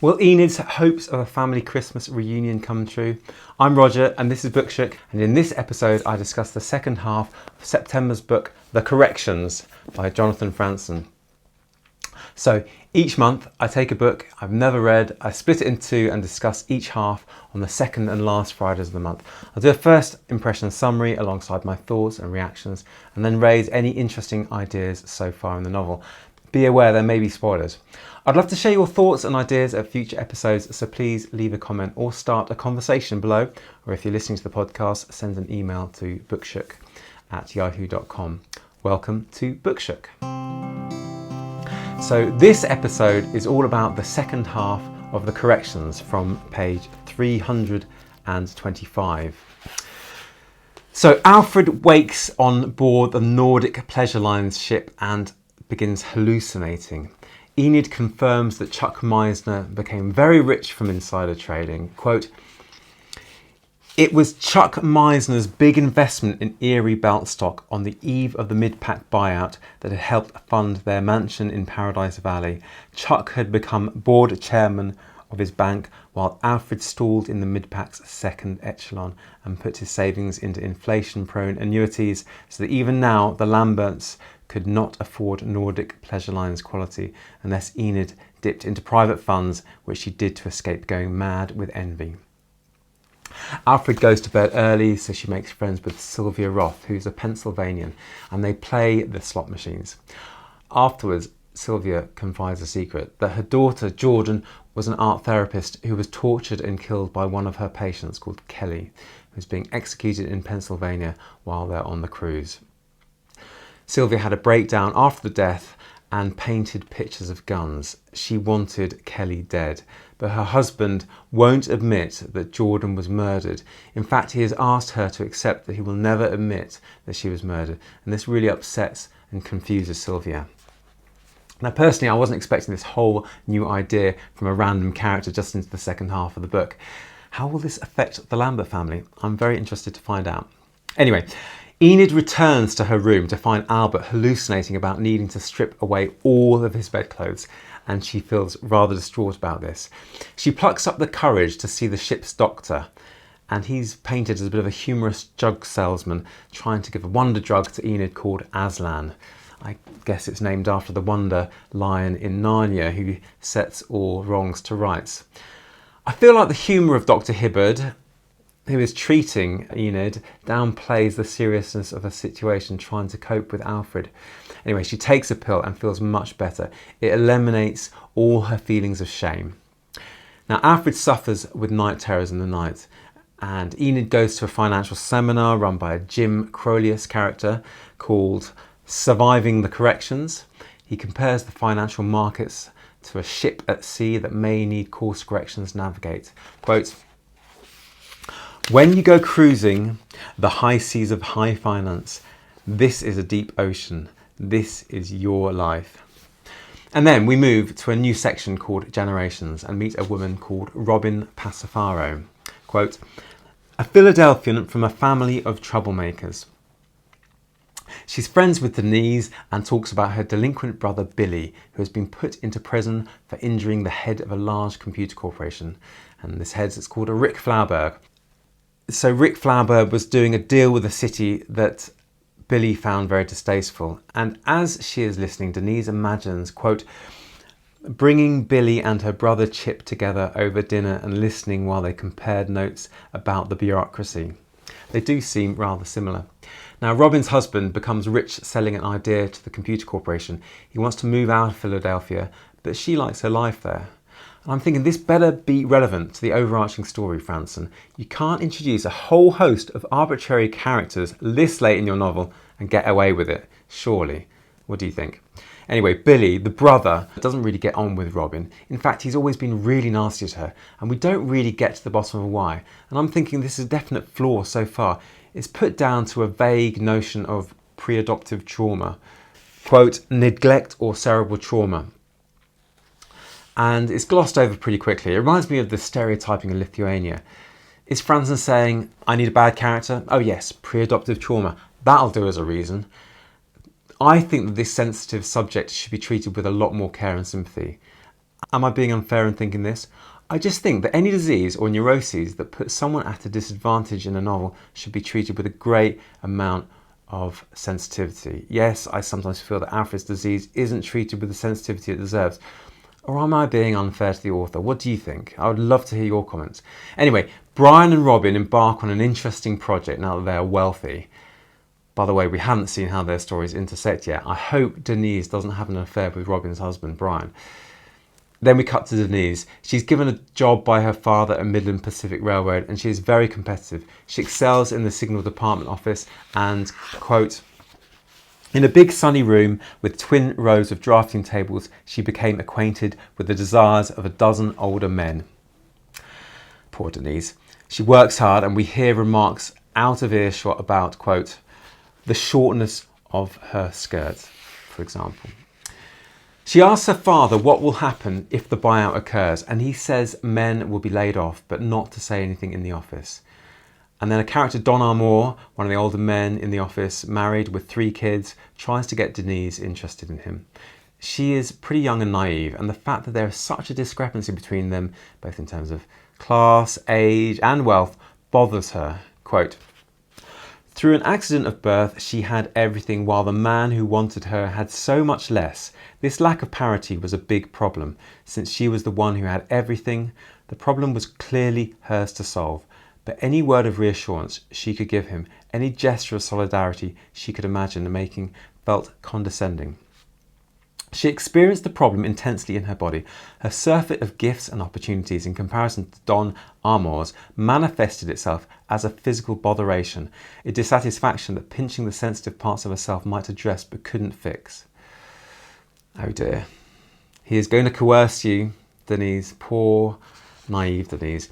Will Enid's hopes of a family Christmas reunion come true? I'm Roger and this is Bookshook, and in this episode I discuss the second half of September's book The Corrections by Jonathan Franz. So each month I take a book I've never read, I split it in two and discuss each half on the second and last Fridays of the month. I'll do a first impression summary alongside my thoughts and reactions, and then raise any interesting ideas so far in the novel. Be aware there may be spoilers. I'd love to share your thoughts and ideas of future episodes, so please leave a comment or start a conversation below, or if you're listening to the podcast, send an email to bookshook@yahoo.com. Welcome to Bookshook. So this episode is all about the second half of The Corrections from page 325. So Alfred wakes on board the Nordic Pleasure Line's ship and begins hallucinating. Enid confirms that Chuck Meisner became very rich from insider trading. Quote, "It was Chuck Meisner's big investment in Erie Belt stock on the eve of the Mid-Pack buyout that had helped fund their mansion in Paradise Valley. Chuck had become board chairman of his bank while Alfred stalled in the Mid-Pack's second echelon and put his savings into inflation-prone annuities so that even now the Lamberts could not afford Nordic Pleasure Line's quality unless Enid dipped into private funds, which she did to escape going mad with envy." Alfred goes to bed early, so she makes friends with Sylvia Roth, who's a Pennsylvanian, and they play the slot machines. Afterwards, Sylvia confides a secret that her daughter, Jordan, was an art therapist who was tortured and killed by one of her patients called Kelly, who's being executed in Pennsylvania while they're on the cruise. Sylvia had a breakdown after the death and painted pictures of guns. She wanted Kelly dead, but her husband won't admit that Jordan was murdered. In fact, he has asked her to accept that he will never admit that she was murdered, and this really upsets and confuses Sylvia. Now, personally, I wasn't expecting this whole new idea from a random character just into the second half of the book. How will this affect the Lambert family? I'm very interested to find out. Anyway, Enid returns to her room to find Albert hallucinating about needing to strip away all of his bedclothes, and she feels rather distraught about this. She plucks up the courage to see the ship's doctor, and he's painted as a bit of a humorous drug salesman trying to give a wonder drug to Enid called Aslan. I guess it's named after the wonder lion in Narnia who sets all wrongs to rights. I feel like the humour of Dr. Hibbard, who is treating Enid, downplays the seriousness of her situation trying to cope with Alfred. Anyway, she takes a pill and feels much better. It eliminates all her feelings of shame. Now, Alfred suffers with night terrors in the night, and Enid goes to a financial seminar run by a Jim Crolius character called Surviving the Corrections. He compares the financial markets to a ship at sea that may need course corrections to navigate. Quote, "When you go cruising the high seas of high finance, this is a deep ocean. This is your life." And then we move to a new section called Generations and meet a woman called Robin Passifaro. Quote, "A Philadelphian from a family of troublemakers. She's friends with Denise and talks about her delinquent brother Billy, who has been put into prison for injuring the head of a large computer corporation. And this head is called a Rick Flauberg. So Rick Flauberg was doing a deal with the city that Billy found very distasteful. And as she is listening, Denise imagines, quote, bringing Billy and her brother Chip together over dinner and listening while they compared notes about the bureaucracy. They do seem rather similar. Now, Robin's husband becomes rich selling an idea to the computer corporation. He wants to move out of Philadelphia, but she likes her life there. And I'm thinking this better be relevant to the overarching story, Franson. You can't introduce a whole host of arbitrary characters this late in your novel and get away with it, surely. What do you think? Anyway, Billy, the brother, doesn't really get on with Robin. In fact, he's always been really nasty to her, and we don't really get to the bottom of why. And I'm thinking this is a definite flaw so far. It's put down to a vague notion of pre-adoptive trauma. Quote, neglect or cerebral trauma. And it's glossed over pretty quickly. It reminds me of the stereotyping in Lithuania. Is Franz saying, I need a bad character? Oh yes, pre-adoptive trauma. That'll do as a reason. I think that this sensitive subject should be treated with a lot more care and sympathy. Am I being unfair in thinking this? I just think that any disease or neuroses that puts someone at a disadvantage in a novel should be treated with a great amount of sensitivity. Yes, I sometimes feel that Alfred's disease isn't treated with the sensitivity it deserves. Or am I being unfair to the author? What do you think? I would love to hear your comments. Anyway, Brian and Robin embark on an interesting project now that they are wealthy. By the way, we haven't seen how their stories intersect yet. I hope Denise doesn't have an affair with Robin's husband, Brian. Then we cut to Denise. She's given a job by her father at Midland Pacific Railroad and she is very competitive. She excels in the signal department office and, quote, in a big sunny room with twin rows of drafting tables, she became acquainted with the desires of a dozen older men. Poor Denise. She works hard and we hear remarks out of earshot about, quote, the shortness of her skirt, for example. She asks her father what will happen if the buyout occurs, and he says men will be laid off, but not to say anything in the office. And then a character, Don Armour, one of the older men in the office, married with 3 kids, tries to get Denise interested in him. She is pretty young and naive, and the fact that there is such a discrepancy between them, both in terms of class, age and wealth, bothers her. Quote, through an accident of birth, she had everything while the man who wanted her had so much less. This lack of parity was a big problem. Since she was the one who had everything, the problem was clearly hers to solve. But any word of reassurance she could give him, any gesture of solidarity she could imagine making, felt condescending. She experienced the problem intensely in her body. Her surfeit of gifts and opportunities in comparison to Don Armour's manifested itself as a physical botheration, a dissatisfaction that pinching the sensitive parts of herself might address but couldn't fix. Oh dear. He is going to coerce you, Denise. Poor, naive Denise.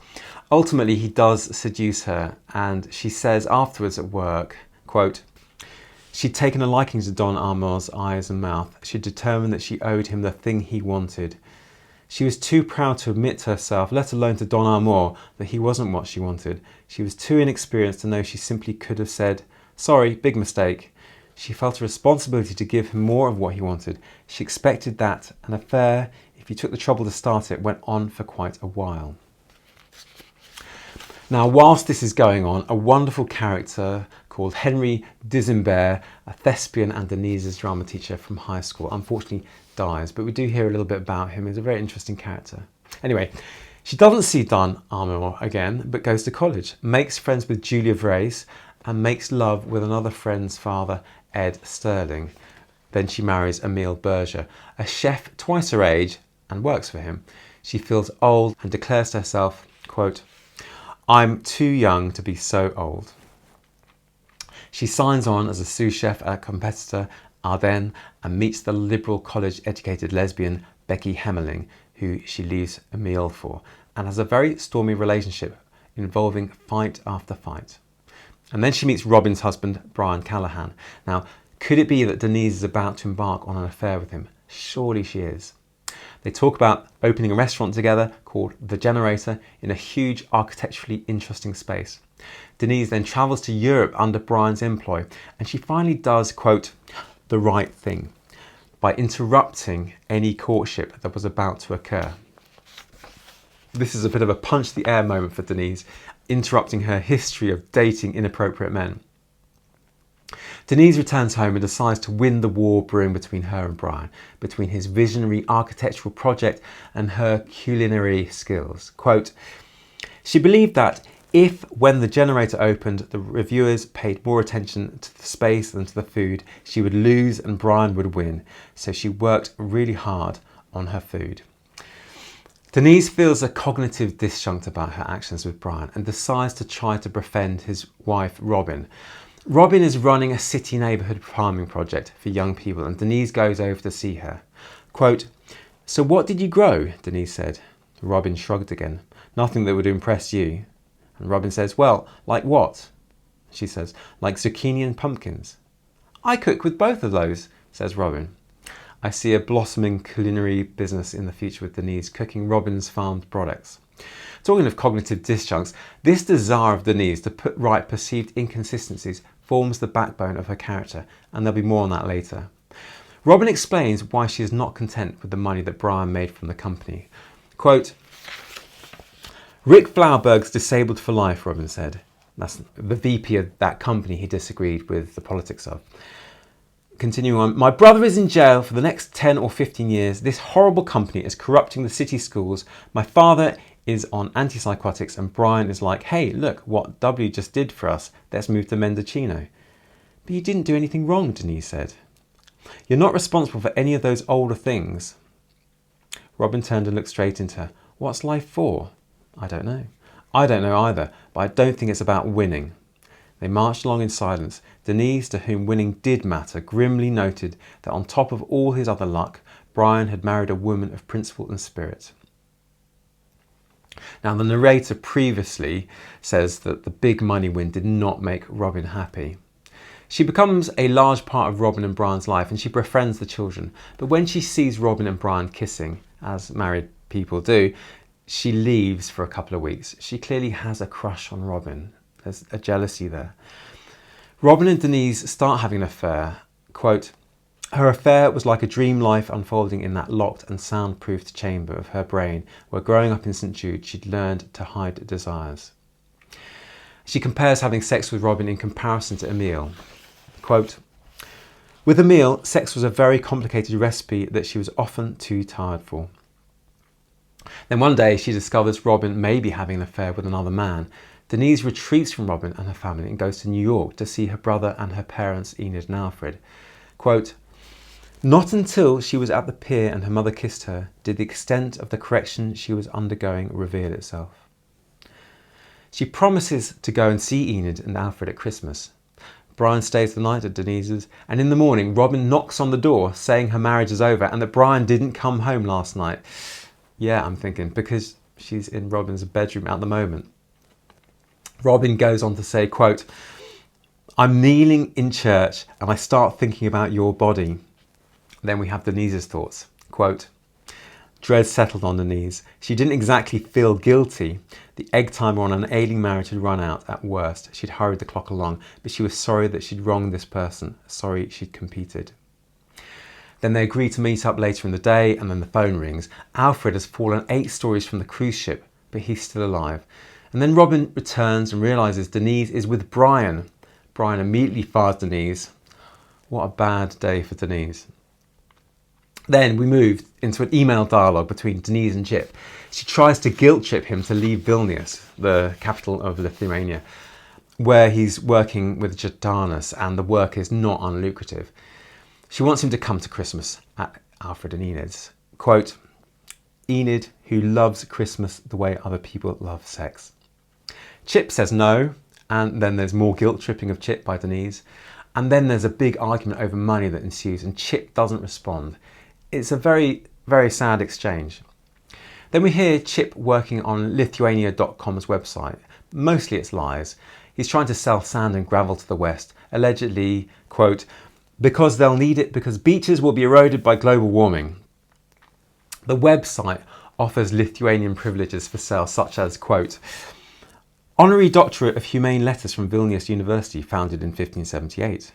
Ultimately, he does seduce her, and she says afterwards at work, quote, she'd taken a liking to Don Armour's eyes and mouth. She'd determined that she owed him the thing he wanted. She was too proud to admit to herself, let alone to Don Armour, that he wasn't what she wanted. She was too inexperienced to know she simply could have said, sorry, big mistake. She felt a responsibility to give him more of what he wanted. She expected that an affair, if you took the trouble to start it, went on for quite a while. Now, whilst this is going on, a wonderful character called Henry Dizimbert, a thespian and Denise's drama teacher from high school, unfortunately dies, but we do hear a little bit about him. He's a very interesting character. Anyway, she doesn't see Don Armour again, but goes to college, makes friends with Julia Rhys, and makes love with another friend's father, Ed Sterling. Then she marries Emile Berger, a chef twice her age, and works for him. She feels old and declares to herself, quote, I'm too young to be so old. She signs on as a sous chef at a competitor, Ardennes, and meets the liberal college-educated lesbian Becky Hemmerling, who she leaves Emile for, and has a very stormy relationship involving fight after fight. And then she meets Robin's husband, Brian Callahan. Now, could it be that Denise is about to embark on an affair with him? Surely she is. They talk about opening a restaurant together called The Generator in a huge architecturally interesting space. Denise then travels to Europe under Brian's employ, and she finally does, quote, the right thing by interrupting any courtship that was about to occur. This is a bit of a punch the air moment for Denise, interrupting her history of dating inappropriate men. Denise returns home and decides to win the war brewing between her and Brian, between his visionary architectural project and her culinary skills. Quote, she believed that if, when the generator opened, the reviewers paid more attention to the space than to the food, she would lose and Brian would win. So she worked really hard on her food. Denise feels a cognitive disjunct about her actions with Brian and decides to try to befriend his wife, Robin. Robin is running a city neighbourhood farming project for young people and Denise goes over to see her. Quote, so what did you grow? Denise said. Robin shrugged again. Nothing that would impress you. And Robin says, well, like what? She says, like zucchini and pumpkins. I cook with both of those, says Robin. I see a blossoming culinary business in the future with Denise cooking Robin's farmed products. Talking of cognitive disjuncts, this desire of Denise to put right perceived inconsistencies forms the backbone of her character, and there'll be more on that later. Robin explains why she is not content with the money that Brian made from the company. Quote, "Rick Flauberg's disabled for life," Robin said. That's the VP of that company he disagreed with the politics of. Continuing on, "My brother is in jail for the next 10 or 15 years. This horrible company is corrupting the city schools. My father is on antipsychotics and Brian is like, hey, look what W just did for us. Let's move to Mendocino." "But you didn't do anything wrong," Denise said. "You're not responsible for any of those older things." Robin turned and looked straight into her. "What's life for?" "I don't know." "I don't know either, but I don't think it's about winning." They marched along in silence. Denise, to whom winning did matter, grimly noted that on top of all his other luck, Brian had married a woman of principle and spirit. Now, the narrator previously says that the big money win did not make Robin happy. She becomes a large part of Robin and Brian's life and she befriends the children. But when she sees Robin and Brian kissing, as married people do, she leaves for a couple of weeks. She clearly has a crush on Robin. There's a jealousy there. Robin and Denise start having an affair. Quote, "Her affair was like a dream life unfolding in that locked and soundproofed chamber of her brain where growing up in St. Jude she'd learned to hide desires." She compares having sex with Robin in comparison to Emile. Quote, "With Emile, sex was a very complicated recipe that she was often too tired for." Then one day she discovers Robin may be having an affair with another man. Denise retreats from Robin and her family and goes to New York to see her brother and her parents, Enid and Alfred. Quote, "Not until she was at the pier and her mother kissed her did the extent of the correction she was undergoing reveal itself." She promises to go and see Enid and Alfred at Christmas. Brian stays the night at Denise's, and in the morning Robin knocks on the door saying her marriage is over and that Brian didn't come home last night. Yeah, I'm thinking, because she's in Robin's bedroom at the moment. Robin goes on to say, quote, "I'm kneeling in church and I start thinking about your body." Then we have Denise's thoughts. Quote, "Dread settled on Denise. She didn't exactly feel guilty. The egg timer on an ailing marriage had run out at worst. She'd hurried the clock along, but she was sorry that she'd wronged this person, sorry she'd competed." Then they agree to meet up later in the day and then the phone rings. Alfred has fallen 8 stories from the cruise ship, but he's still alive. And then Robin returns and realises Denise is with Brian. Brian immediately fires Denise. What a bad day for Denise. Then we move into an email dialogue between Denise and Chip. She tries to guilt trip him to leave Vilnius, the capital of Lithuania, where he's working with Jatanas and the work is not unlucrative. She wants him to come to Christmas at Alfred and Enid's. Quote, "Enid, who loves Christmas the way other people love sex." Chip says no, and then there's more guilt tripping of Chip by Denise. And then there's a big argument over money that ensues and Chip doesn't respond. It's a very, very sad exchange. Then we hear Chip working on Lithuania.com's website. Mostly it's lies. He's trying to sell sand and gravel to the West, allegedly, quote, "because they'll need it because beaches will be eroded by global warming." The website offers Lithuanian privileges for sale, such as, quote, "Honorary Doctorate of Humane Letters from Vilnius University, founded in 1578.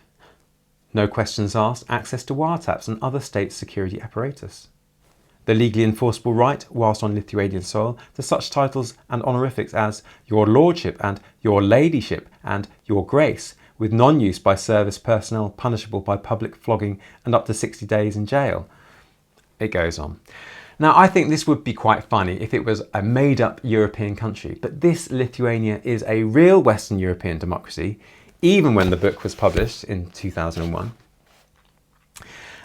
No questions asked, access to wiretaps and other state security apparatus. The legally enforceable right, whilst on Lithuanian soil, to such titles and honorifics as Your Lordship and Your Ladyship and Your Grace, with non-use by service personnel punishable by public flogging and up to 60 days in jail." It goes on. Now, I think this would be quite funny if it was a made-up European country, but this Lithuania is a real Western European democracy, even when the book was published in 2001.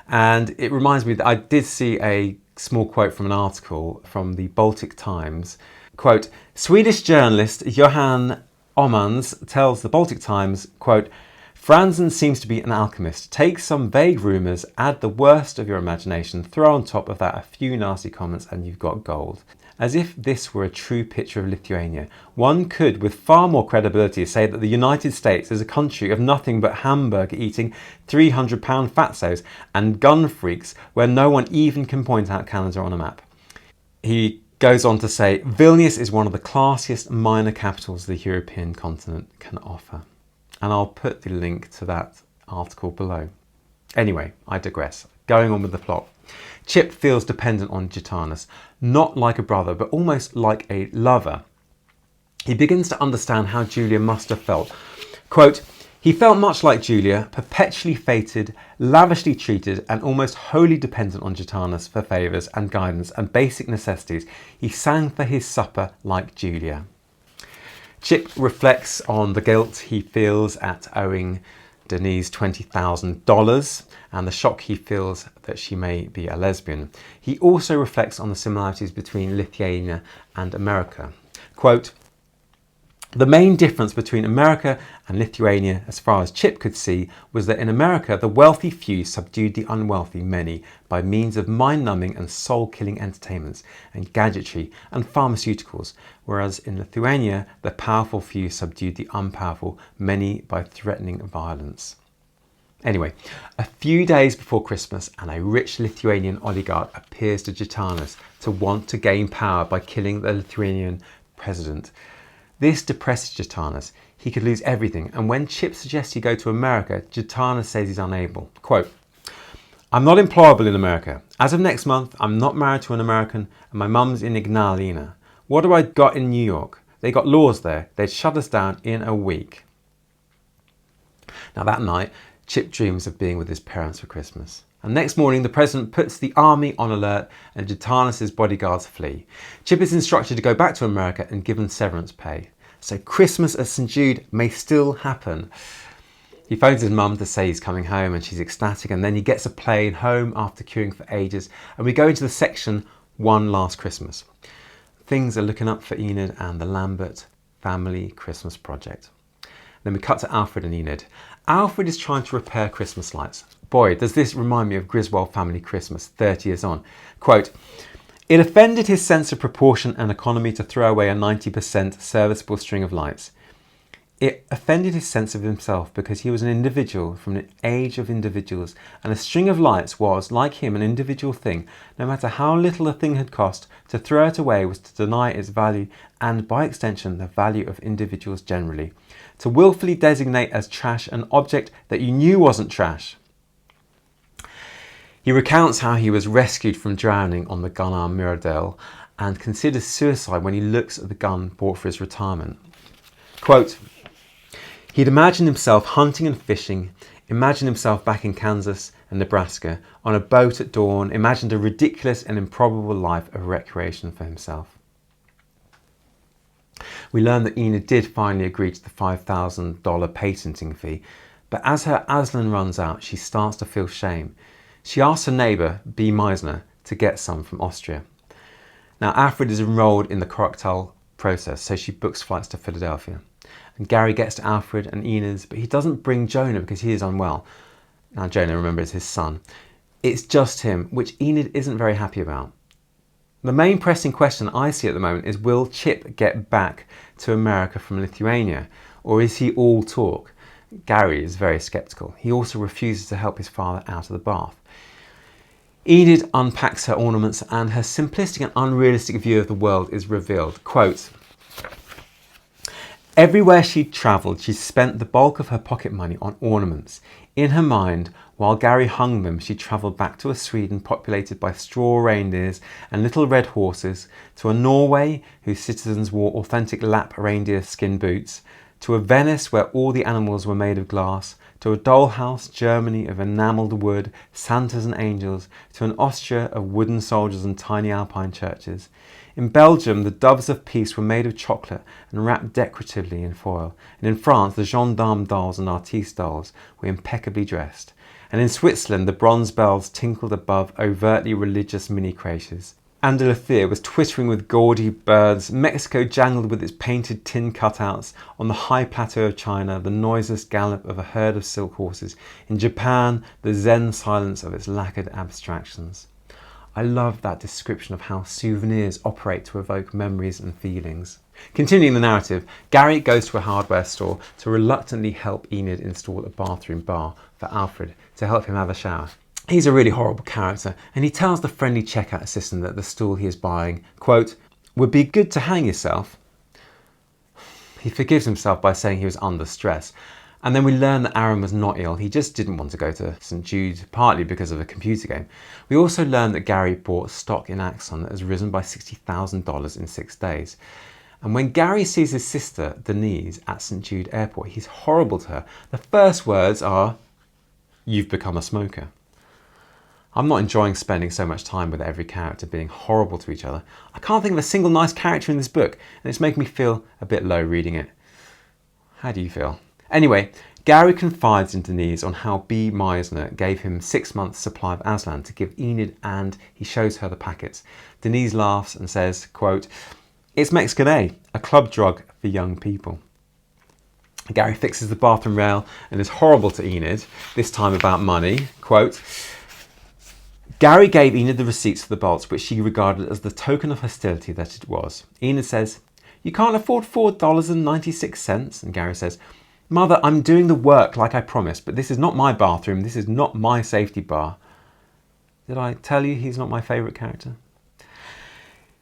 And it reminds me that I did see a small quote from an article from the Baltic Times. Quote, "Swedish journalist Johan Omans tells the Baltic Times, quote, Franz seems to be an alchemist. Take some vague rumours, add the worst of your imagination, throw on top of that a few nasty comments and you've got gold." As if this were a true picture of Lithuania, one could with far more credibility say that the United States is a country of nothing but hamburger-eating 300-pound fatzos and gun freaks where no one even can point out Canada on a map. He goes on to say, "Vilnius is one of the classiest minor capitals the European continent can offer." And I'll put the link to that article below. Anyway, I digress. going on with the plot. Chip feels dependent on Gitanus, not like a brother, but almost like a lover. He begins to understand how Julia must have felt. Quote, he felt much like Julia, perpetually fated, lavishly treated, and almost wholly dependent on Gitanus for favours and guidance and basic necessities. He sang for his supper like Julia. Chip reflects on the guilt he feels at owing Denise $20,000 and the shock he feels that she may be a lesbian. He also reflects on the similarities between Lithuania and America. Quote, the main difference between America and Lithuania, as far as Chip could see, was that in America the wealthy few subdued the unwealthy many by means of mind-numbing and soul-killing entertainments and gadgetry and pharmaceuticals, whereas in Lithuania the powerful few subdued the unpowerful many by threatening violence. Anyway, a few days before Christmas, and a rich Lithuanian oligarch appears to Gitanus to want to gain power by killing the Lithuanian president. This depresses Gitanus. He could lose everything, and when Chip suggests he go to America, Gitanus says he's unable. Quote, I'm not employable in America. As of next month, I'm not married to an American, and my mum's in Ignalina. What do I got in New York? They got laws there. They'd shut us down in a week. Now that night, Chip dreams of being with his parents for Christmas. And next morning, the president puts the army on alert and Gitanus' bodyguards flee. Chip is instructed to go back to America and given severance pay. So Christmas at St. Jude may still happen. He phones his mum to say he's coming home and she's ecstatic, and then he gets a plane home after queuing for ages, and we go into the section One Last Christmas. Things are looking up for Enid and the Lambert family Christmas project. Then we cut to Alfred and Enid. Alfred is trying to repair Christmas lights. Boy, does this remind me of Griswold family Christmas 30 years on. Quote, it offended his sense of proportion and economy to throw away a 90% serviceable string of lights. It offended his sense of himself because he was an individual from an age of individuals, and a string of lights was, like him, an individual thing. No matter how little a thing had cost, to throw it away was to deny its value and, by extension, the value of individuals generally. To willfully designate as trash an object that you knew wasn't trash. He recounts how he was rescued from drowning on the Gunnar Mirrodale and considers suicide when he looks at the gun bought for his retirement. Quote, he'd imagined himself hunting and fishing, imagined himself back in Kansas and Nebraska on a boat at dawn, imagined a ridiculous and improbable life of recreation for himself. We learn that Enid did finally agree to the $5,000 patenting fee, but as her Aslan runs out, she starts to feel shame. She asks her neighbour, B. Meisner, to get some from Austria. Now, Alfred is enrolled in the Correctal process, so she books flights to Philadelphia. And Gary gets to Alfred and Enid's, but he doesn't bring Jonah because he is unwell. Now, Jonah, remember, is his son. It's just him, which Enid isn't very happy about. The main pressing question I see at the moment is, will Chip get back to America from Lithuania, or is he all talk? Gary is very sceptical. He also refuses to help his father out of the bath. Enid unpacks her ornaments and her simplistic and unrealistic view of the world is revealed. Quote, everywhere she'd travelled, she spent the bulk of her pocket money on ornaments. In her mind, while Gary hung them, she travelled back to a Sweden populated by straw reindeers and little red horses, to a Norway whose citizens wore authentic Lapp reindeer skin boots, to a Venice where all the animals were made of glass, to a dollhouse Germany of enamelled wood, Santas and angels, to an Austria of wooden soldiers and tiny alpine churches. In Belgium, the doves of peace were made of chocolate and wrapped decoratively in foil. And in France, the gendarme dolls and artiste dolls were impeccably dressed. And in Switzerland, the bronze bells tinkled above overtly religious mini-creches. Andalusia was twittering with gaudy birds. Mexico jangled with its painted tin cutouts. On the high plateau of China, the noiseless gallop of a herd of silk horses. In Japan, the zen silence of its lacquered abstractions. I love that description of how souvenirs operate to evoke memories and feelings. Continuing the narrative, Gary goes to a hardware store to reluctantly help Enid install a bathroom bar for Alfred to help him have a shower. He's a really horrible character, and he tells the friendly checkout assistant that the stool he is buying, quote, would be good to hang yourself. He forgives himself by saying he was under stress, And then we learn that Aaron was not ill, he just didn't want to go to St Jude, partly because of a computer game. We also learn that Gary bought stock in Axon that has risen by $60,000 in 6 days. And when Gary sees his sister, Denise, at St Jude Airport, he's horrible to her. The first words are, "You've become a smoker." I'm not enjoying spending so much time with every character being horrible to each other. I can't think of a single nice character in this book, and it's making me feel a bit low reading it. How do you feel? Anyway, Gary confides in Denise on how B. Meisner gave him 6 months' supply of Aslan to give Enid, and he shows her the packets. Denise laughs and says, quote, "It's Mexican a club drug for young people." Gary fixes the bathroom rail and is horrible to Enid, this time about money. Quote, "Gary gave Enid the receipts for the bolts, which she regarded as the token of hostility that it was. Enid says, 'You can't afford $4.96. And Gary says, "Mother, I'm doing the work like I promised, but this is not my bathroom. This is not my safety bar." Did I tell you he's not my favourite character?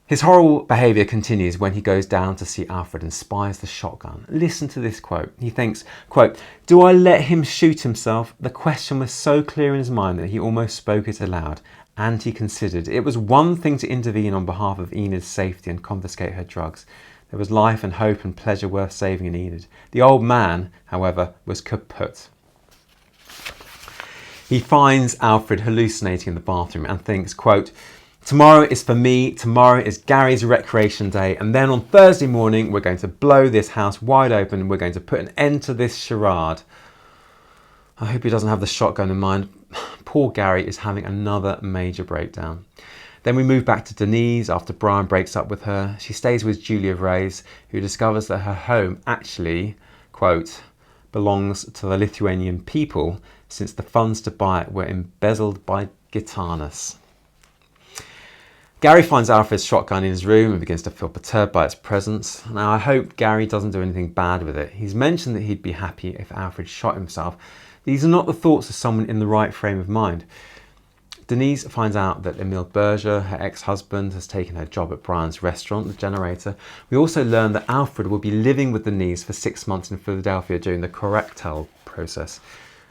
His horrible behaviour continues when he goes down to see Alfred and spies the shotgun. Listen to this quote. He thinks, quote, "Do I let him shoot himself?" The question was so clear in his mind that he almost spoke it aloud, and he considered. It was one thing to intervene on behalf of Enid's safety and confiscate her drugs. There was life and hope and pleasure worth saving in Enid. The old man, however, was kaput. He finds Alfred hallucinating in the bathroom and thinks, quote, "Tomorrow is for me, tomorrow is Gary's recreation day, and then on Thursday morning we're going to blow this house wide open and we're going to put an end to this charade." I hope he doesn't have the shotgun in mind. Poor Gary is having another major breakdown. Then we move back to Denise after Brian breaks up with her. She stays with Julia Rhys, who discovers that her home actually, quote, "belongs to the Lithuanian people, since the funds to buy it were embezzled by Gitanas." Gary finds Alfred's shotgun in his room and begins to feel perturbed by its presence. Now, I hope Gary doesn't do anything bad with it. He's mentioned that he'd be happy if Alfred shot himself. These are not the thoughts of someone in the right frame of mind. Denise finds out that Emile Berger, her ex-husband, has taken her job at Brian's restaurant, The Generator. We also learn that Alfred will be living with Denise for 6 months in Philadelphia during the Correctel process.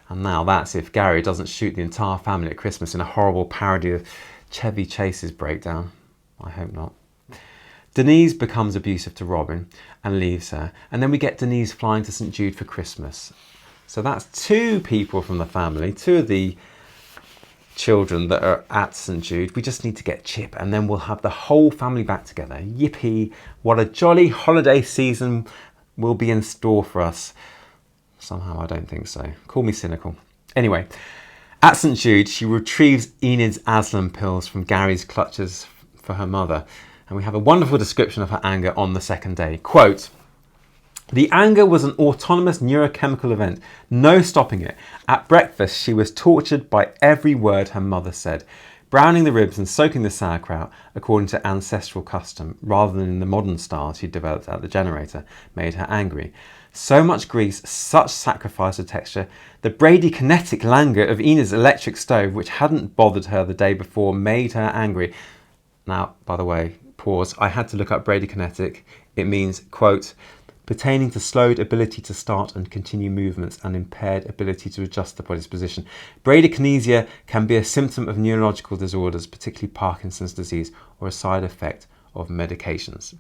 And now that's if Gary doesn't shoot the entire family at Christmas in a horrible parody of Chevy Chase's breakdown. I hope not. Denise becomes abusive to Robin and leaves her. And then we get Denise flying to St Jude for Christmas. So that's 2 people from the family, 2 of the children that are at St Jude. We just need to get Chip and then we'll have the whole family back together. Yippee, what a jolly holiday season will be in store for us. Somehow I don't think so. Call me cynical. Anyway, at St Jude, she retrieves Enid's Aslan pills from Gary's clutches for her mother. And we have a wonderful description of her anger on the second day. Quote, "The anger was an autonomous neurochemical event, no stopping it. At breakfast, she was tortured by every word her mother said, browning the ribs and soaking the sauerkraut according to ancestral custom, rather than in the modern style she developed at the Generator, made her angry. So much grease, such sacrifice of texture. The bradykinetic languor of Enid's electric stove, which hadn't bothered her the day before, made her angry." Now, by the way, pause. I had to look up bradykinetic. It means, quote, "pertaining to slowed ability to start and continue movements and impaired ability to adjust the body's position. Bradykinesia can be a symptom of neurological disorders, particularly Parkinson's disease, or a side effect of medications."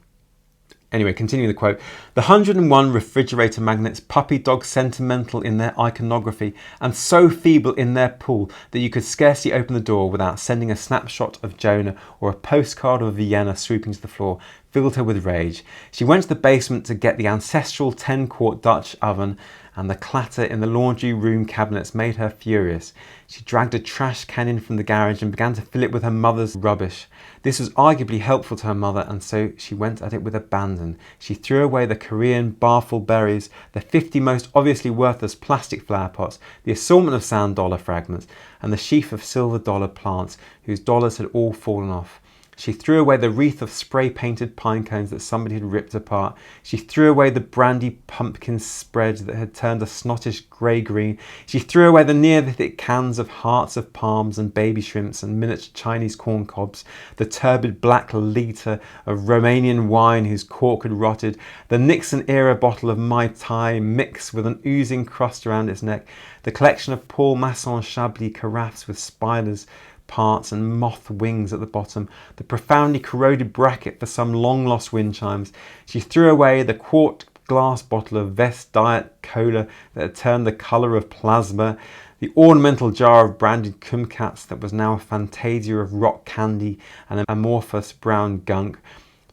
Anyway, continuing the quote, "The 101 refrigerator magnets, puppy dog sentimental in their iconography and so feeble in their pull that you could scarcely open the door without sending a snapshot of Jonah or a postcard of Vienna swooping to the floor, filled her with rage. She went to the basement to get the ancestral 10-quart Dutch oven, and the clatter in the laundry room cabinets made her furious. She dragged a trash can in from the garage and began to fill it with her mother's rubbish. This was arguably helpful to her mother, and so she went at it with abandon. She threw away the Korean barful berries, the 50 most obviously worthless plastic flower pots, the assortment of sand dollar fragments, and the sheaf of silver dollar plants whose dollars had all fallen off. She threw away the wreath of spray-painted pine cones that somebody had ripped apart. She threw away the brandy pumpkin spread that had turned a snottish grey-green. She threw away the Neolithic cans of hearts of palms and baby shrimps and miniature Chinese corn cobs, the turbid black liter of Romanian wine whose cork had rotted, the Nixon-era bottle of Mai Tai mixed with an oozing crust around its neck, the collection of Paul Masson Chablis carafes with spiders' parts and moth wings at the bottom, the profoundly corroded bracket for some long-lost wind chimes. She threw away the quart glass bottle of Vest Diet Cola that had turned the colour of plasma, the ornamental jar of branded kumquats that was now a fantasia of rock candy and amorphous brown gunk,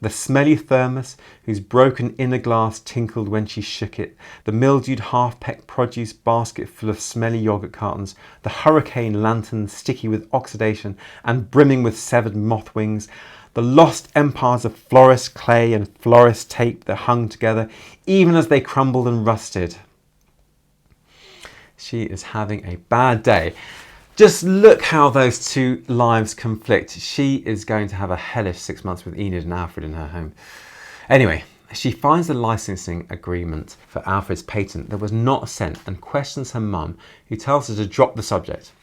the smelly thermos whose broken inner glass tinkled when she shook it, the mildewed half-pecked produce basket full of smelly yogurt cartons, the hurricane lantern sticky with oxidation and brimming with severed moth wings, the lost empires of florist clay and florist tape that hung together even as they crumbled and rusted. She is having a bad day. Just look how those two lives conflict. She is going to have a hellish 6 months with Enid and Alfred in her home. Anyway, she finds the licensing agreement for Alfred's patent that was not sent and questions her mum, who tells her to drop the subject.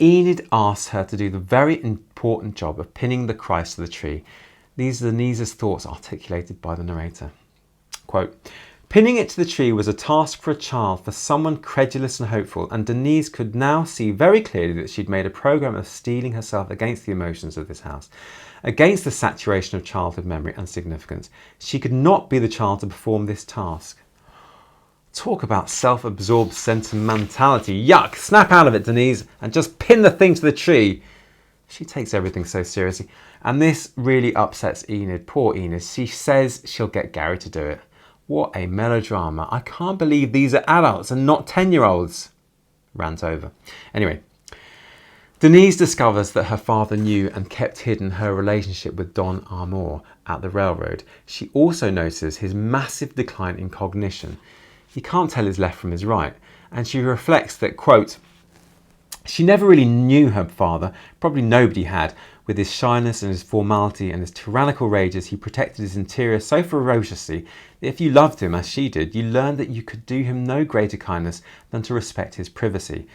Enid asks her to do the very important job of pinning the Christ to the tree. These are Denise's thoughts articulated by the narrator. Quote, "Pinning it to the tree was a task for a child, for someone credulous and hopeful, and Denise could now see very clearly that she'd made a programme of steeling herself against the emotions of this house, against the saturation of childhood memory and significance. She could not be the child to perform this task." Talk about self-absorbed sentimentality. Yuck! Snap out of it, Denise, and just pin the thing to the tree. She takes everything so seriously, and this really upsets Enid. Poor Enid. She says she'll get Gary to do it. What a melodrama. I can't believe these are adults and not 10-year-olds. Rant over. Anyway, Denise discovers that her father knew and kept hidden her relationship with Don Armour at the railroad. She also notices his massive decline in cognition. He can't tell his left from his right. And she reflects that, quote, she never really knew her father, probably nobody had. With his shyness and his formality and his tyrannical rages, he protected his interior so ferociously that if you loved him as she did, you learned that you could do him no greater kindness than to respect his privacy.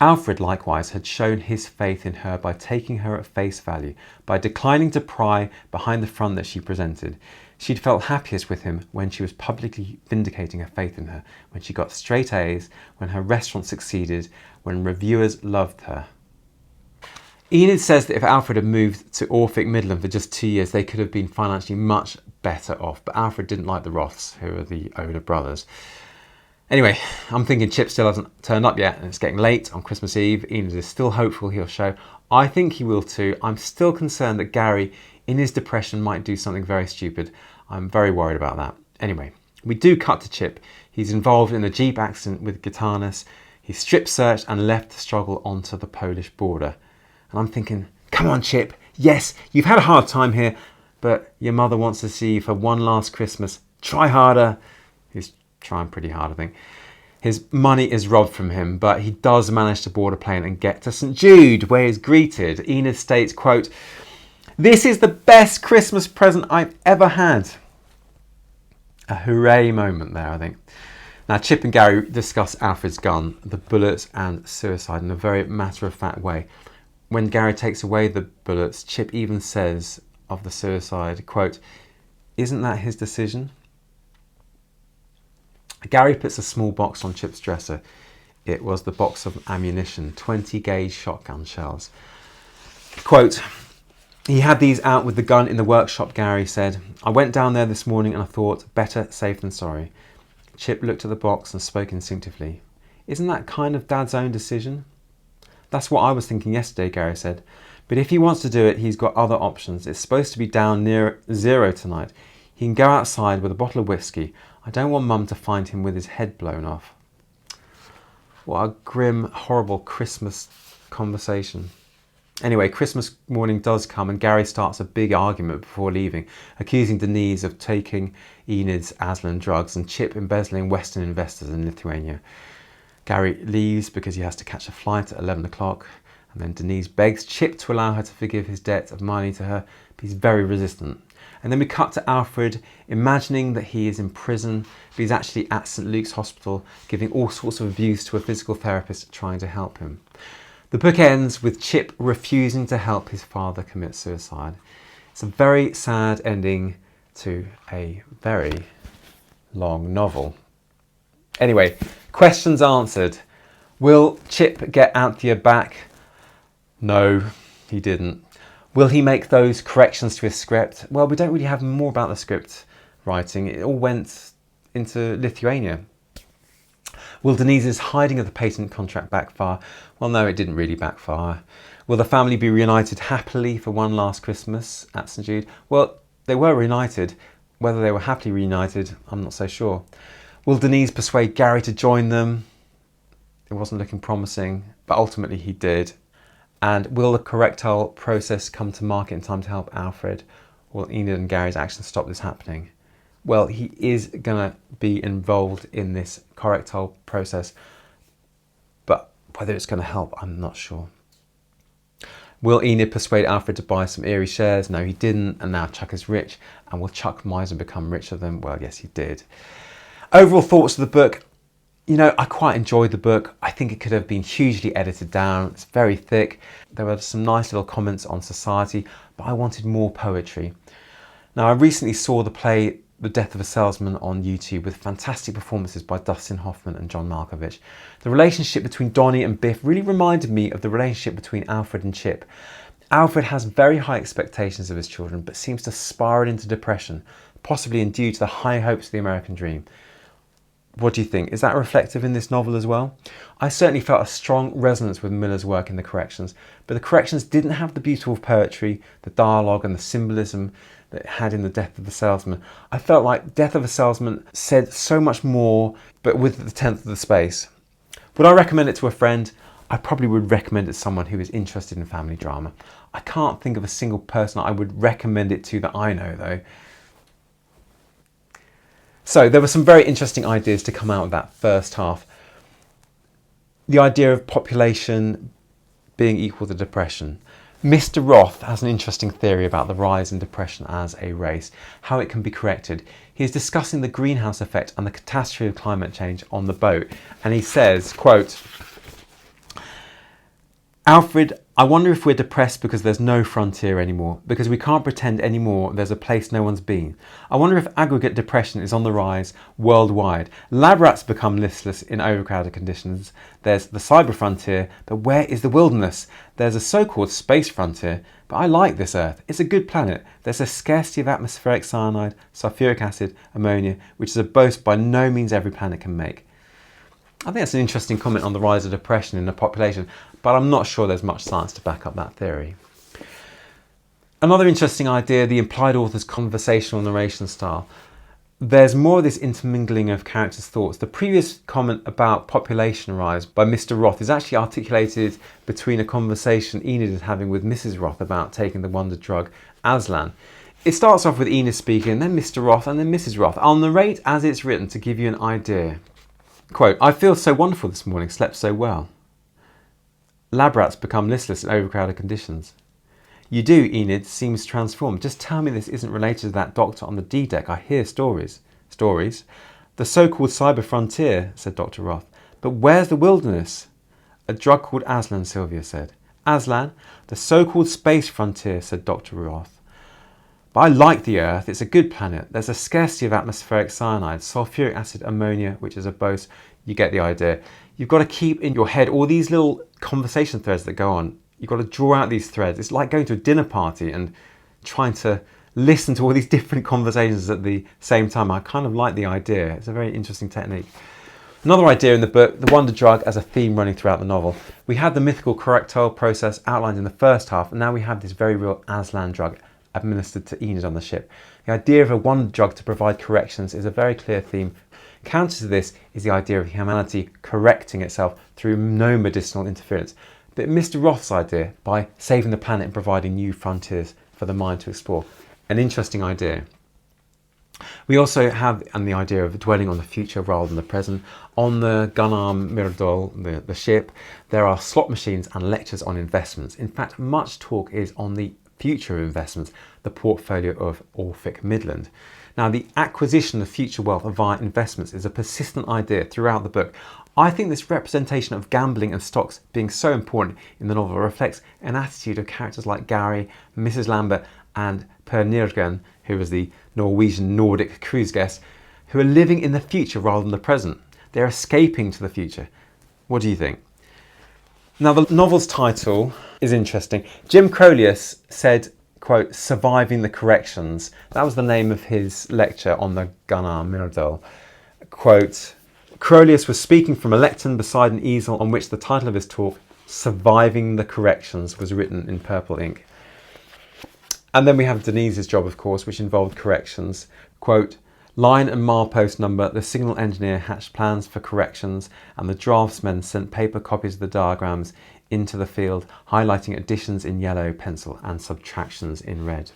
Alfred likewise had shown his faith in her by taking her at face value, by declining to pry behind the front that she presented. She'd felt happiest with him when she was publicly vindicating her faith in her, when she got straight A's, when her restaurant succeeded, when reviewers loved her. Enid says that if Alfred had moved to Orphic Midland for just 2 years, they could have been financially much better off. But Alfred didn't like the Roths, who are the older brothers. Anyway, I'm thinking Chip still hasn't turned up yet, and it's getting late on Christmas Eve. Enid is still hopeful he'll show. I think he will too. I'm still concerned that Gary, in his depression, might do something very stupid. I'm very worried about that. Anyway, we do cut to Chip. He's involved in a Jeep accident with Gitanas. He's strip searched and left to struggle onto the Polish border. And I'm thinking, come on, Chip. Yes, you've had a hard time here, but your mother wants to see you for one last Christmas. Try harder. He's trying pretty hard, I think. His money is robbed from him, but he does manage to board a plane and get to St. Jude, where he's greeted. Enid states, quote, "This is the best Christmas present I've ever had." A hooray moment there, I think. Now, Chip and Gary discuss Alfred's gun, the bullets and suicide in a very matter-of-fact way. When Gary takes away the bullets, Chip even says of the suicide, quote, "Isn't that his decision?" Gary puts a small box on Chip's dresser. It was the box of ammunition, 20-gauge shotgun shells. Quote, "He had these out with the gun in the workshop," Gary said. "I went down there this morning and I thought, better safe than sorry." Chip looked at the box and spoke instinctively. "Isn't that kind of Dad's own decision?" "That's what I was thinking yesterday," Gary said. "But if he wants to do it, he's got other options. It's supposed to be down near 0 tonight. He can go outside with a bottle of whiskey. I don't want Mum to find him with his head blown off." What a grim, horrible Christmas conversation. Anyway, Christmas morning does come and Gary starts a big argument before leaving, accusing Denise of taking Enid's Aslan drugs and Chip embezzling Western investors in Lithuania. Gary leaves because he has to catch a flight at 11 o'clock And then Denise begs Chip to allow her to forgive his debt of money to her, but he's very resistant. And then we cut to Alfred imagining that he is in prison, but he's actually at St. Luke's Hospital giving all sorts of abuse to a physical therapist trying to help him. The book ends with Chip refusing to help his father commit suicide. It's a very sad ending to a very long novel. Anyway, questions answered. Will Chip get Anthea back? No, he didn't. Will he make those corrections to his script? Well, we don't really have more about the script writing. It all went into Lithuania. Will Denise's hiding of the patent contract backfire? Well, no, it didn't really backfire. Will the family be reunited happily for one last Christmas at St. Jude? Well, they were reunited. Whether they were happily reunited, I'm not so sure. Will Denise persuade Gary to join them? It wasn't looking promising, but ultimately he did. And will the correctile process come to market in time to help Alfred? Will Enid and Gary's actions stop this happening? Well, he is going to be involved in this correctile process, but whether it's going to help, I'm not sure. Will Enid persuade Alfred to buy some Erie shares? No, he didn't, and now Chuck is rich. And will Chuck Meisner become richer than? Well, yes, he did. Overall thoughts of the book. You know, I quite enjoyed the book. I think it could have been hugely edited down. It's very thick. There were some nice little comments on society, but I wanted more poetry. Now, I recently saw the play The Death of a Salesman on YouTube with fantastic performances by Dustin Hoffman and John Malkovich. The relationship between Donnie and Biff really reminded me of the relationship between Alfred and Chip. Alfred has very high expectations of his children, but seems to spiral into depression, possibly due to the high hopes of the American dream. What do you think? Is that reflective in this novel as well? I certainly felt a strong resonance with Miller's work in the corrections, but the corrections didn't have the beautiful poetry, the dialogue and the symbolism that it had in The Death of the Salesman. I felt like Death of a Salesman said so much more, but with the tenth of the space. Would I recommend it to a friend? I probably would recommend it to someone who is interested in family drama. I can't think of a single person I would recommend it to that I know though. So there were some very interesting ideas to come out of that first half. The idea of population being equal to depression. Mr. Roth has an interesting theory about the rise in depression as a race, how it can be corrected. He is discussing the greenhouse effect and the catastrophe of climate change on the boat. And he says, quote, Alfred, I wonder if we're depressed because there's no frontier anymore, because we can't pretend anymore there's a place no one's been. I wonder if aggregate depression is on the rise worldwide. Lab rats become listless in overcrowded conditions. There's the cyber frontier, but where is the wilderness? There's a so-called space frontier, but I like this Earth. It's a good planet. There's a scarcity of atmospheric cyanide, sulfuric acid, ammonia, which is a boast by no means every planet can make. I think that's an interesting comment on the rise of depression in the population, but I'm not sure there's much science to back up that theory. Another interesting idea, the implied author's conversational narration style. There's more of this intermingling of characters' thoughts. The previous comment about population rise by Mr. Roth is actually articulated between a conversation Enid is having with Mrs. Roth about taking the wonder drug Aslan. It starts off with Enid speaking, then Mr. Roth, and then Mrs. Roth. I'll narrate as it's written to give you an idea. Quote, I feel so wonderful this morning, slept so well. Lab rats become listless in overcrowded conditions. You do, Enid, seems transformed. Just tell me this isn't related to that doctor on the D deck. I hear stories. Stories? The so-called cyber frontier, said Dr. Roth. But where's the wilderness? A drug called Aslan, Sylvia said. Aslan? The so-called space frontier, said Dr. Roth. But I like the Earth. It's a good planet. There's a scarcity of atmospheric cyanide, sulfuric acid, ammonia, which is a boast. You get the idea. You've got to keep in your head all these little conversation threads that go on. You've got to draw out these threads. It's like going to a dinner party and trying to listen to all these different conversations at the same time. I kind of like the idea. It's a very interesting technique. Another idea in the book, the wonder drug as a theme running throughout the novel. We had the mythical correctile process outlined in the first half, and now we have this very real Aslan drug administered to Enid on the ship. The idea of a wonder drug to provide corrections is a very clear theme. Counter to this is the idea of humanity correcting itself through no medicinal interference. But Mr. Roth's idea, by saving the planet and providing new frontiers for the mind to explore. An interesting idea. We also have the idea of dwelling on the future rather than the present. On the Gunnar Myrdal, the ship, there are slot machines and lectures on investments. In fact, much talk is on the future of investments, the portfolio of Orphic Midland. Now, the acquisition of future wealth via investments is a persistent idea throughout the book. I think this representation of gambling and stocks being so important in the novel reflects an attitude of characters like Gary, Mrs. Lambert and Per Nirgen, who was the Norwegian Nordic cruise guest, who are living in the future rather than the present. They're escaping to the future. What do you think? Now, the novel's title is interesting. Jim Crolius said, quote, "Surviving the Corrections." That was the name of his lecture on the Gunnar Myrdal. Quote, Crolius was speaking from a lectern beside an easel on which the title of his talk, "Surviving the Corrections," was written in purple ink. And then we have Denise's job, of course, which involved corrections. Quote, "Line and milepost number, the signal engineer hatched plans for corrections and the draftsmen sent paper copies of the diagrams into the field, highlighting additions in yellow pencil and subtractions in red."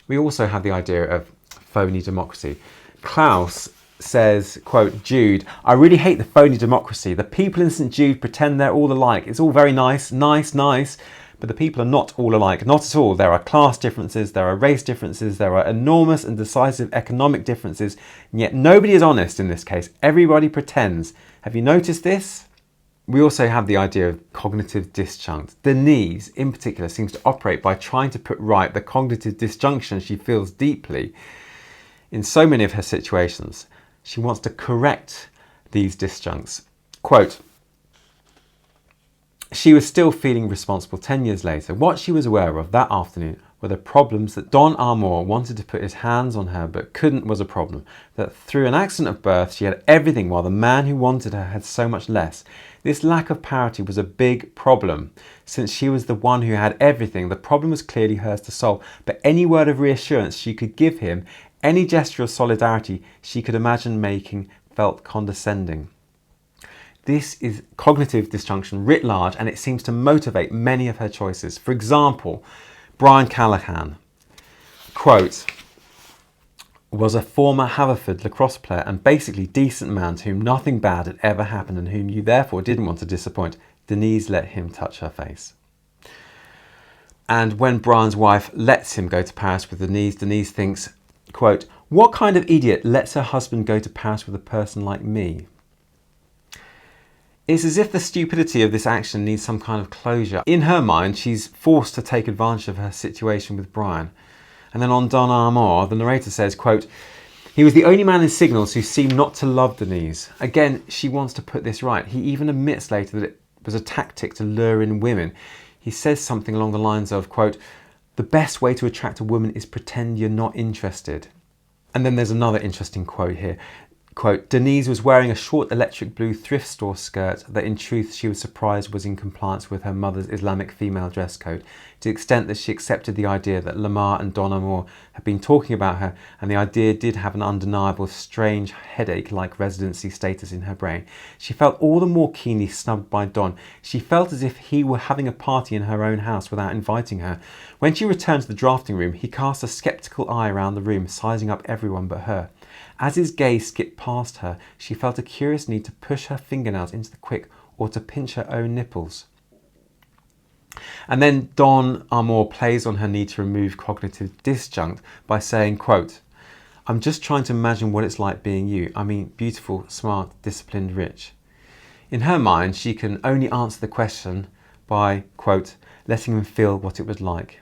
We also have the idea of phony democracy. Klaus says, quote, "Jude, I really hate the phony democracy. The people in St. Jude pretend they're all alike. It's all very nice, but the people are not all alike, not at all. There are class differences, there are race differences, there are enormous and decisive economic differences, and yet nobody is honest in this case. Everybody pretends. Have you noticed this?" We also have the idea of cognitive disjunct. Denise, in particular, seems to operate by trying to put right the cognitive disjunction she feels deeply in so many of her situations. She wants to correct these disjuncts. Quote, "She was still feeling responsible 10 years later. What she was aware of that afternoon were the problems that Don Armour wanted to put his hands on her but couldn't was a problem. That through an accident of birth she had everything while the man who wanted her had so much less. This lack of parity was a big problem. Since she was the one who had everything, the problem was clearly hers to solve. But any word of reassurance she could give him, any gesture of solidarity she could imagine making, felt condescending." This is cognitive disjunction writ large, and it seems to motivate many of her choices. For example, Brian Callahan, quote, "was a former Haverford lacrosse player and basically decent man to whom nothing bad had ever happened and whom you therefore didn't want to disappoint. Denise let him touch her face." And when Brian's wife lets him go to Paris with Denise, Denise thinks, quote, "What kind of idiot lets her husband go to Paris with a person like me?" It's as if the stupidity of this action needs some kind of closure. In her mind, she's forced to take advantage of her situation with Brian. And then on Don Armour, the narrator says, quote, "He was the only man in Signals who seemed not to love Denise." Again, she wants to put this right. He even admits later that it was a tactic to lure in women. He says something along the lines of, quote, "The best way to attract a woman is pretend you're not interested." And then there's another interesting quote here. Quote, "Denise was wearing a short electric blue thrift store skirt that in truth she was surprised was in compliance with her mother's Islamic female dress code, to the extent that she accepted the idea that Lamar and Don Amour had been talking about her, and the idea did have an undeniable strange headache-like residency status in her brain. She felt all the more keenly snubbed by Don. She felt as if he were having a party in her own house without inviting her. When she returned to the drafting room, he cast a sceptical eye around the room, sizing up everyone but her. As his gaze skipped past her, she felt a curious need to push her fingernails into the quick or to pinch her own nipples." And then Don Armour plays on her need to remove cognitive disjunct by saying, quote, "I'm just trying to imagine what it's like being you. I mean, beautiful, smart, disciplined, rich." In her mind, she can only answer the question by, quote, "letting him feel what it was like."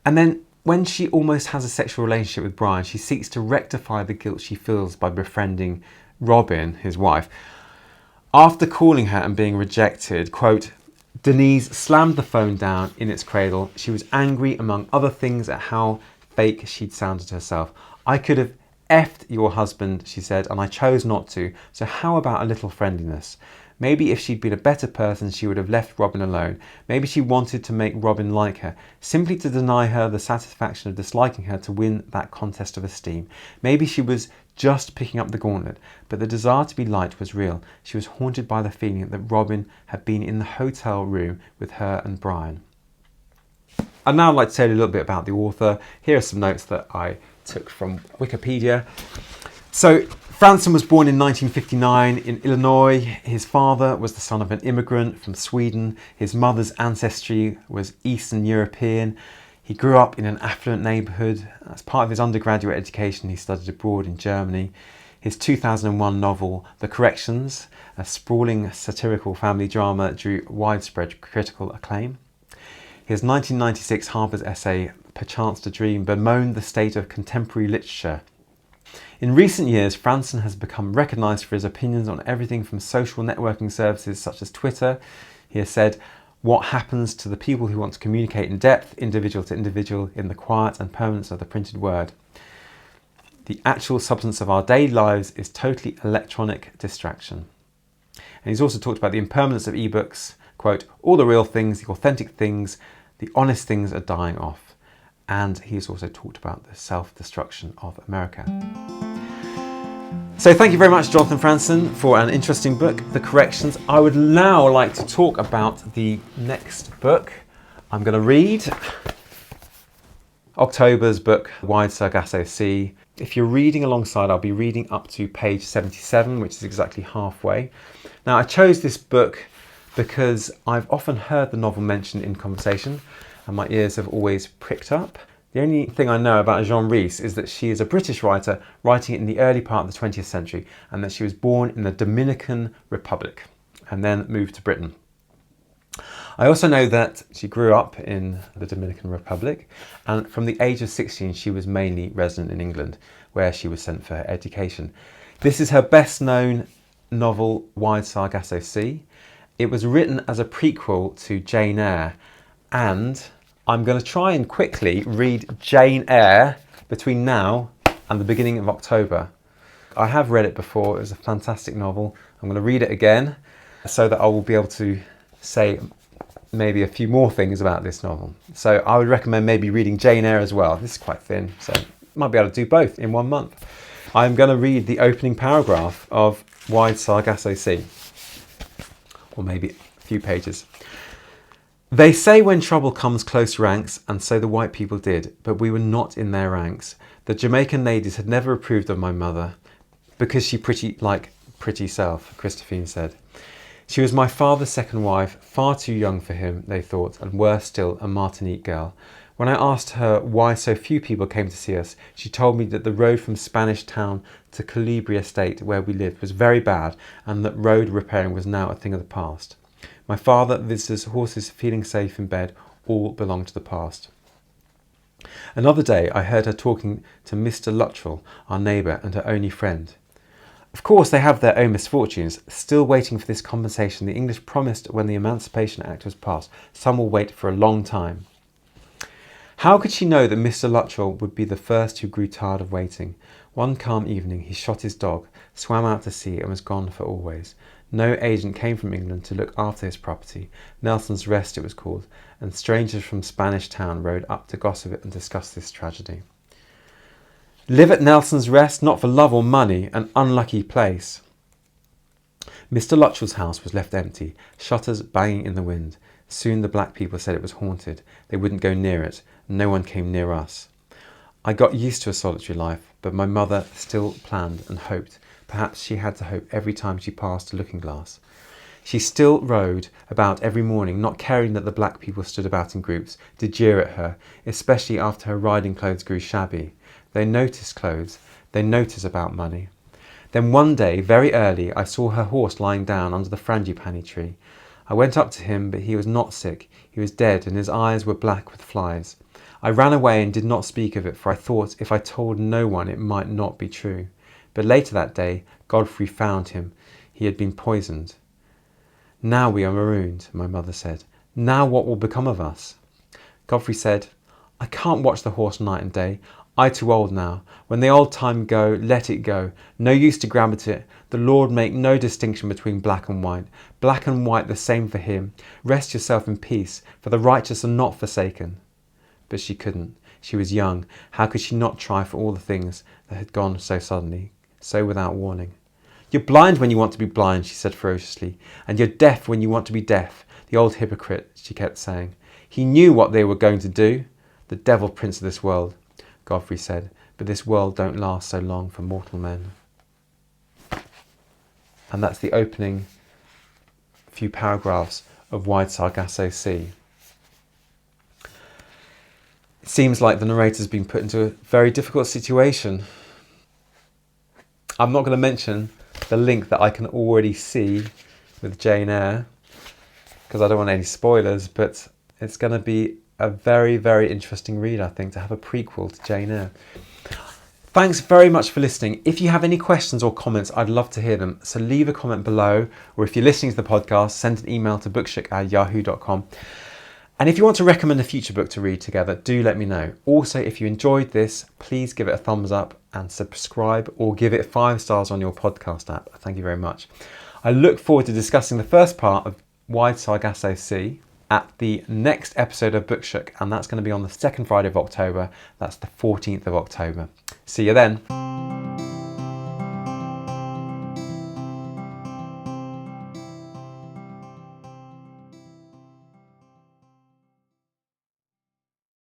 And then when she almost has a sexual relationship with Brian, she seeks to rectify the guilt she feels by befriending Robin, his wife. After calling her and being rejected, quote, "Denise slammed the phone down in its cradle. She was angry, among other things, at how fake she'd sounded herself. I could have effed your husband," she said, "and I chose not to. So how about a little friendliness? Maybe if she'd been a better person, she would have left Robin alone. Maybe she wanted to make Robin like her, simply to deny her the satisfaction of disliking her to win that contest of esteem. Maybe she was just picking up the gauntlet, but the desire to be liked was real. She was haunted by the feeling that Robin had been in the hotel room with her and Brian." I'd now like to tell you a little bit about the author. Here are some notes that I took from Wikipedia. So Franz was born in 1959 in Illinois. His father was the son of an immigrant from Sweden. His mother's ancestry was Eastern European. He grew up in an affluent neighbourhood. As part of his undergraduate education, he studied abroad in Germany. His 2001 novel, The Corrections, a sprawling satirical family drama, drew widespread critical acclaim. His 1996 Harper's essay, Perchance to Dream, bemoaned the state of contemporary literature. In recent years, Franz has become recognised for his opinions on everything from social networking services such as Twitter. He has said, "What happens to the people who want to communicate in depth, individual to individual, in the quiet and permanence of the printed word? The actual substance of our daily lives is totally electronic distraction." And he's also talked about the impermanence of ebooks. Quote, "All the real things, the authentic things, the honest things are dying off." And he's also talked about the self-destruction of America. So thank you very much, Jonathan Franzen, for an interesting book, The Corrections. I would now like to talk about the next book I'm going to read. October's book, Wide Sargasso Sea. If you're reading alongside, I'll be reading up to page 77, which is exactly halfway. Now, I chose this book because I've often heard the novel mentioned in conversation and my ears have always pricked up. The only thing I know about Rhys is that she is a British writer writing in the early part of the 20th century and that she was born in the Dominican Republic and then moved to Britain. I also know that she grew up in the Dominican Republic and from the age of 16 she was mainly resident in England where she was sent for her education. This is her best known novel, Wide Sargasso Sea. It was written as a prequel to Jane Eyre, and I'm going to try and quickly read Jane Eyre between now and the beginning of October. I have read it before, it was a fantastic novel. I'm going to read it again so that I will be able to say maybe a few more things about this novel. So I would recommend maybe reading Jane Eyre as well. This is quite thin, so might be able to do both in 1 month. I'm going to read the opening paragraph of Wide Sargasso Sea, or maybe a few pages. "They say when trouble comes close ranks, and so the white people did, but we were not in their ranks. The Jamaican ladies had never approved of my mother, because she pretty self," Christophine said. "She was my father's second wife, far too young for him, they thought, and worse still, a Martinique girl. When I asked her why so few people came to see us, she told me that the road from Spanish Town to Colibri Estate, where we lived, was very bad, and that road repairing was now a thing of the past. My father, visitors, horses, feeling safe in bed, all belonged to the past. Another day I heard her talking to Mr. Luttrell, our neighbour and her only friend. Of course they have their own misfortunes. Still waiting for this compensation the English promised when the Emancipation Act was passed. Some will wait for a long time. How could she know that Mr. Luttrell would be the first who grew tired of waiting? One calm evening he shot his dog, swam out to sea and was gone for always. No agent came from England to look after his property. Nelson's Rest it was called, and strangers from Spanish Town rode up to gossip and discuss this tragedy. Live at Nelson's Rest, not for love or money, an unlucky place. Mr. Luttrell's house was left empty, shutters banging in the wind. Soon the black people said it was haunted. They wouldn't go near it. No one came near us. I got used to a solitary life, but my mother still planned and hoped. Perhaps she had to hope every time she passed a looking-glass. She still rode about every morning, not caring that the black people stood about in groups, did jeer at her, especially after her riding clothes grew shabby. They notice clothes. They notice about money. Then one day, very early, I saw her horse lying down under the frangipani tree. I went up to him, but he was not sick. He was dead, and his eyes were black with flies. I ran away and did not speak of it, for I thought if I told no one it might not be true. But later that day, Godfrey found him. He had been poisoned. Now we are marooned, my mother said. Now what will become of us? Godfrey said, I can't watch the horse night and day. I too old now. When the old time go, let it go. No use to grab at it. The Lord make no distinction between black and white. Black and white the same for him. Rest yourself in peace, for the righteous are not forsaken. But she couldn't. She was young. How could she not try for all the things that had gone so suddenly, so without warning? You're blind when you want to be blind, she said ferociously, and you're deaf when you want to be deaf. The old hypocrite, she kept saying. He knew what they were going to do. The devil prince of this world, Godfrey said, but this world don't last so long for mortal men. And that's the opening few paragraphs of Wide Sargasso Sea. It seems like the narrator's been put into a very difficult situation. I'm not going to mention the link that I can already see with Jane Eyre, because I don't want any spoilers, but it's going to be a very, very interesting read, I think, to have a prequel to Jane Eyre. Thanks very much for listening. If you have any questions or comments, I'd love to hear them. So leave a comment below, or if you're listening to the podcast, send an email to bookshook@yahoo.com. And if you want to recommend a future book to read together, do let me know. Also, if you enjoyed this, please give it a thumbs up and subscribe, or give it 5 stars on your podcast app. Thank you very much. I look forward to discussing the first part of Wide Sargasso Sea at the next episode of Bookshook, and that's going to be on the second Friday of October. That's the 14th of October. See you then.